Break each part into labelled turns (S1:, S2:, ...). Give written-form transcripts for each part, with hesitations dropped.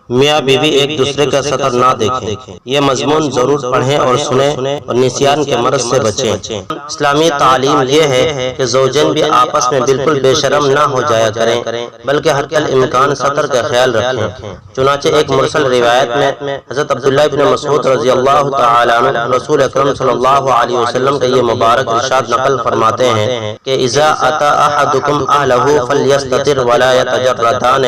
S1: میاں بیوی ایک دوسرے کا سطر نہ دیکھیں۔ یہ مضمون ضرور پڑھیں اور سنیں اور نسیان کے مرض سے بچیں۔ اسلامی تعلیم یہ ہے کہ زوجین بھی آپس میں بالکل بے شرم نہ ہو جایا کریں بلکہ حتی الامکان سطر کا خیال رکھیں۔ چنانچہ ایک مرسل روایت میں حضرت عبداللہ بن مسعود رضی اللہ تعالیٰ عنہ رسول اکرم صلی اللہ علیہ وسلم کا یہ مبارک ارشاد نقل فرماتے ہیں کہ اذا اتی احدکم اہلہ فلیستتر ولا یتجردان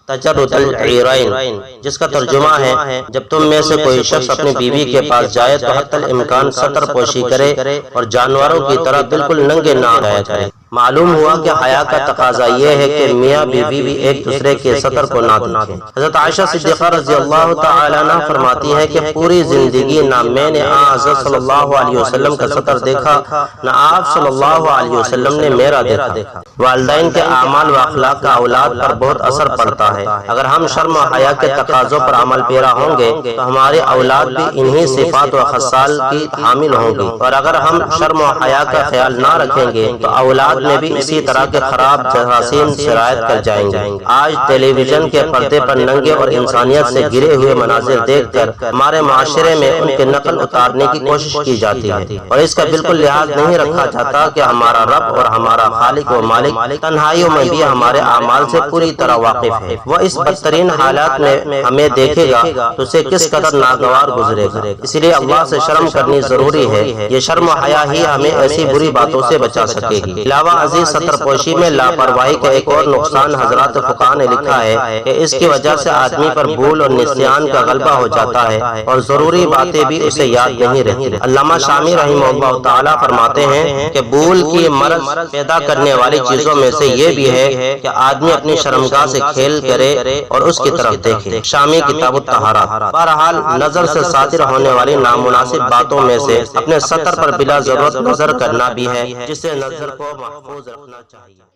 S1: تجرد العیرین، جس کا ترجمہ ہے جب تم میں سے کوئی شخص اپنی بیوی کے پاس جائے تو حتی الامکان سطر پوشی کرے اور جانوروں کی طرح بالکل ننگے نہ رہا کرے۔ معلوم ہوا کہ حیا کا تقاضا یہ ہے کہ میاں بیوی بھی ایک دوسرے کے سطر کو نہ دیکھیں۔ حضرت عائشہ صدیقہ رضی اللہ تعالیٰ عنہ فرماتی ہے کہ پوری زندگی نہ میں نے حضرت صلی اللہ علیہ وسلم کا سطر دیکھا نہ آپ صلی اللہ علیہ وسلم نے میرا دیکھا۔ والدین کے اعمال و اخلاق کا اولاد پر بہت اثر پڑتا ہے۔ اگر ہم شرم و حیا کے تقاضوں پر عمل پیرا ہوں گے تو ہمارے اولاد بھی انہی صفات و خصال کی حامل ہوں گی، اور اگر ہم شرم و حیا کا خیال نہ رکھیں گے تو اولاد میں بھی اسی طرح کے خراب جراثیم سرایت کر جائیں گے۔ آج ٹیلی ویژن کے پردے پر ننگے اور انسانیت سے گرے ہوئے مناظر دیکھ کر ہمارے معاشرے میں ان کے نقل اتارنے کی کوشش کی جاتی ہے، اور اس کا بالکل لحاظ نہیں رکھا جاتا کہ ہمارا رب اور ہمارا خالق و مالک تنہائیوں میں بھی ہمارے اعمال سے پوری طرح واقف ہے۔ وہ اس بدترین حالات میں ہمیں دیکھے گا تو اسے کس قدر ناگوار گزرے گا۔ اس لیے اللہ سے شرم کرنی ضروری ہے۔ یہ شرم و حیا ہی ہمیں ایسی بری باتوں سے بچا سکے گی۔ علاوہ عزیز سطر پوشی میں لاپرواہی کا ایک اور نقصان حضرات فقہاء نے لکھا ہے کہ اس کی وجہ سے آدمی پر بھول اور نسیان کا غلبہ ہو جاتا ہے اور ضروری باتیں بھی اسے یاد نہیں رہتی۔ علامہ شامی رحمہ اللہ تعالیٰ فرماتے ہیں کہ بھول کی مرض پیدا کرنے والی چیزوں میں سے یہ بھی ہے کہ آدمی اپنی شرمگاہ سے کھیل کرے اور اس کی طرف دیکھے۔ شامی کتاب الطہارات۔ بہرحال نظر سے صادر ہونے والی نامناسب باتوں میں سے اپنے سطر پر بلا ضرورت نظر کرنا بھی ہے، جس سے نظر کو محفوظ رکھنا چاہیے۔